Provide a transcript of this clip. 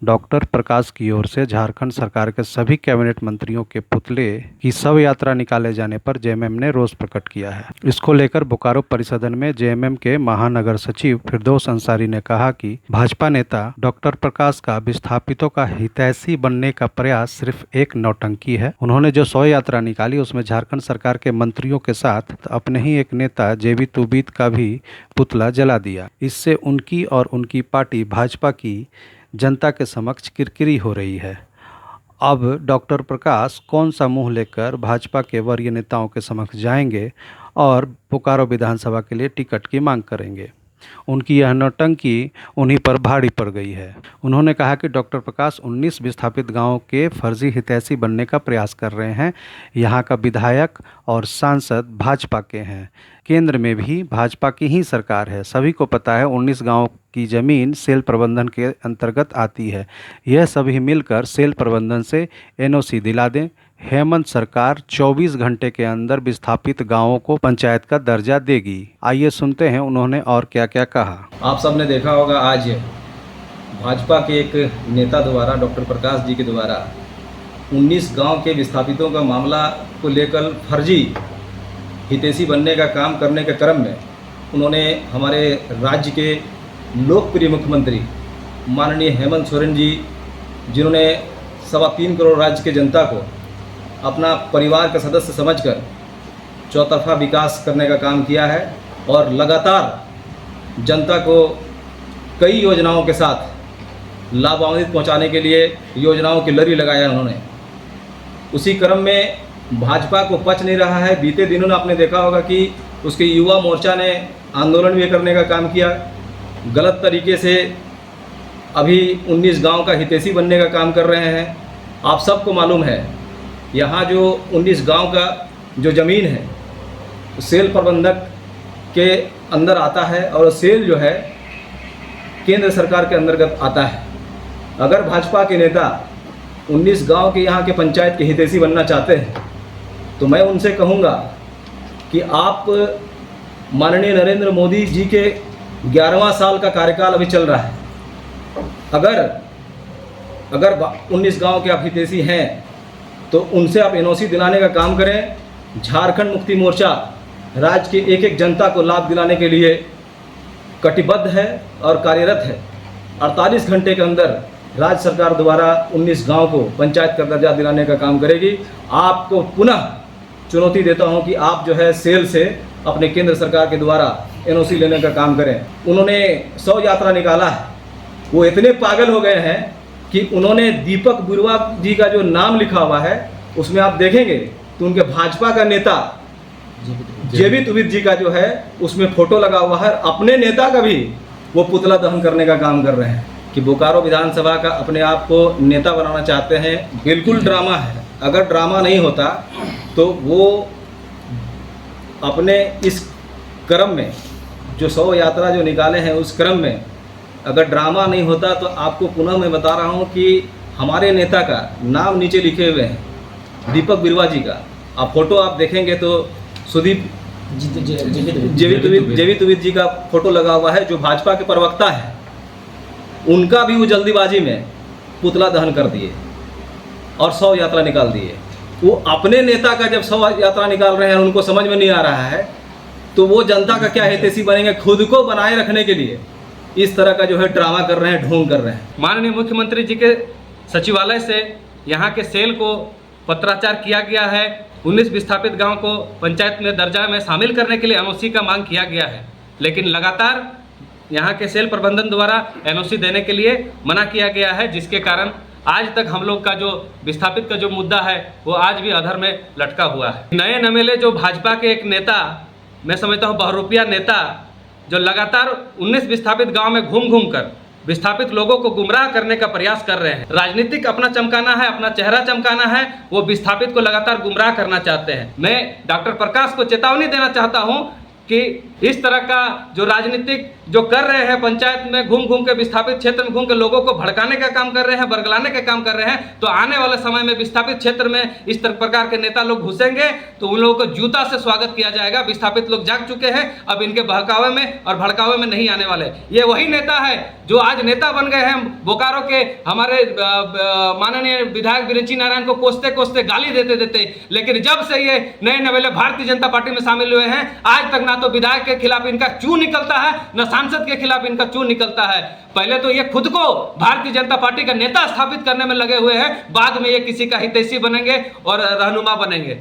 Doctor प्रकाश की ओर से झारखंड सरकार के सभी कैबिनेट मंत्रियों के पुतले की शव यात्रा निकाले जाने पर जेएमएम ने रोष प्रकट किया है। इसको लेकर बोकारो परिसदन में जेएमएम के महानगर सचिव फिरदौस अंसारी ने कहा कि भाजपा नेता डॉक्टर प्रकाश का विस्थापितों का हितैषी बनने का प्रयास सिर्फ एक नौटंकी है। उन्होंने जो शव यात्रा निकाली उसमें झारखंड सरकार के मंत्रियों के साथ अपने ही एक नेता जेबी तुबित का भी पुतला जला दिया। इससे उनकी और उनकी पार्टी भाजपा की जनता के समक्ष किरकिरी हो रही है। अब डॉक्टर प्रकाश कौन सा मुंह लेकर भाजपा के वरीय नेताओं के समक्ष जाएंगे और बोकारो विधानसभा के लिए टिकट की मांग करेंगे। उनकी यह नौटंकी उन्हीं पर भारी पड़ गई है। उन्होंने कहा कि डॉक्टर प्रकाश 19 विस्थापित गांवों के फर्जी हितैषी बनने का प्रयास कर रहे हैं। यहां का विधायक और सांसद भाजपा के हैं। केंद्र में भी भाजपा की ही सरकार है। सभी को पता है 19 गांवों की ज़मीन सेल प्रबंधन के अंतर्गत आती है। यह सभी मिलकर सेल प्रबंधन से एनओसी दिला दें। हेमंत सरकार 24 घंटे के अंदर विस्थापित गांवों को पंचायत का दर्जा देगी। आइए सुनते हैं उन्होंने और क्या क्या कहा। आप सबने देखा होगा आज भाजपा के एक नेता द्वारा डॉक्टर प्रकाश जी के द्वारा 19 गांव के विस्थापितों का मामला को लेकर फर्जी हितैषी बनने का काम करने के क्रम में उन्होंने हमारे राज्य के लोकप्रिय मुख्यमंत्री माननीय हेमंत सोरेन जी, जिन्होंने 3.25 करोड़ राज्य के जनता को अपना परिवार का सदस्य समझकर चौतरफा विकास करने का काम किया है और लगातार जनता को कई योजनाओं के साथ लाभान्वित पहुंचाने के लिए योजनाओं की लड़ी लगाया उन्होंने। उसी क्रम में भाजपा को पच नहीं रहा है। बीते दिनों में आपने देखा होगा कि उसके युवा मोर्चा ने आंदोलन भी करने का काम किया। गलत तरीके से अभी 19 गांव का हितैषी बनने का काम कर रहे हैं। आप सबको मालूम है यहाँ जो 19 गांव का जो ज़मीन है सेल प्रबंधक के अंदर आता है और सेल जो है केंद्र सरकार के अंतर्गत आता है। अगर भाजपा के नेता 19 गांव के यहाँ के पंचायत के हितैषी बनना चाहते हैं तो मैं उनसे कहूँगा कि आप माननीय नरेंद्र मोदी जी के 11वां साल का कार्यकाल अभी चल रहा है। अगर 19 गांव के आप हितैषी हैं तो उनसे आप एनओसी दिलाने का काम करें। झारखंड मुक्ति मोर्चा राज्य के एक एक जनता को लाभ दिलाने के लिए कटिबद्ध है और कार्यरत है। 48 घंटे के अंदर राज्य सरकार द्वारा 19 गांव को पंचायत का दर्जा दिलाने का काम करेगी। आपको पुनः चुनौती देता हूं कि आप जो है सेल से अपने केंद्र सरकार के द्वारा एनओसी लेने का काम करें। उन्होंने शव यात्रा निकाला है। वो इतने पागल हो गए हैं कि उन्होंने दीपक बुरवा जी का जो नाम लिखा हुआ है उसमें आप देखेंगे तो उनके भाजपा का नेता जेबी तुबित जी का जो है उसमें फोटो लगा हुआ है। अपने नेता का भी वो पुतला दहन करने का काम कर रहे हैं कि बोकारो विधानसभा का अपने आप को नेता बनाना चाहते हैं। बिल्कुल ड्रामा है। अगर ड्रामा नहीं होता तो वो अपने इस क्रम में जो शव यात्रा जो निकाले हैं उस क्रम में अगर ड्रामा नहीं होता तो आपको पुनः मैं बता रहा हूं कि हमारे नेता का नाम नीचे लिखे हुए हैं दीपक बिरवा जी का। आप फोटो आप देखेंगे तो सुदीप जेबी तुबित जी का फोटो लगा हुआ है जो भाजपा के प्रवक्ता है। उनका भी वो जल्दीबाजी में पुतला दहन कर दिए और शव यात्रा निकाल दिए। वो अपने नेता का जब शव यात्रा निकाल रहे हैं उनको समझ में नहीं आ रहा है तो वो जनता का क्या हितैषी बनेंगे। खुद को बनाए रखने के लिए इस तरह का जो है ड्रामा कर रहे हैं, ढोंग कर रहे हैं। माननीय मुख्यमंत्री जी के सचिवालय से यहाँ के सेल को पत्राचार किया गया है। 19 विस्थापित गांव को पंचायत में दर्जा में शामिल करने के लिए एनओसी का मांग किया गया है, लेकिन लगातार यहाँ के सेल प्रबंधन द्वारा एनओसी देने के लिए मना किया गया है, जिसके कारण आज तक हम लोग का जो विस्थापित का जो मुद्दा है वो आज भी अधर में लटका हुआ है। नए नवेले जो भाजपा के एक नेता, मैं समझता हूँ बहुरूपिया नेता, जो लगातार 19 विस्थापित गांव में घूम घूम कर विस्थापित लोगों को गुमराह करने का प्रयास कर रहे हैं। राजनीतिक अपना चमकाना है, अपना चेहरा चमकाना है, वो विस्थापित को लगातार गुमराह करना चाहते हैं। मैं डॉक्टर प्रकाश को चेतावनी देना चाहता हूं कि इस तरह का जो राजनीतिक जो कर रहे हैं, पंचायत में घूम घूम के, विस्थापित क्षेत्र में घूम के लोगों को भड़काने का काम कर रहे हैं, बरगलाने का काम कर रहे हैं, तो आने वाले समय में विस्थापित क्षेत्र में इस प्रकार के नेता लोग घुसेंगे तो उन लोगों को जूता से स्वागत किया जाएगा। विस्थापित लोग जाग चुके हैं, अब इनके बहकावे में और भड़कावे में नहीं आने वाले। ये वही नेता है जो आज नेता बन गए हैं बोकारो के, हमारे माननीय विधायक बिरंची नारायण को कोसते कोसते, गाली देते देते, लेकिन जब से ये नए नवेले भारतीय जनता पार्टी में शामिल हुए हैं, आज तक ना तो विधायक के खिलाफ इनका चू निकलता है, न सांसद के खिलाफ इनका चू निकलता है। पहले तो ये खुद को भारतीय जनता पार्टी का नेता स्थापित करने में लगे हुए हैं, बाद में ये किसी का हितैषी बनेंगे और रहनुमा बनेंगे।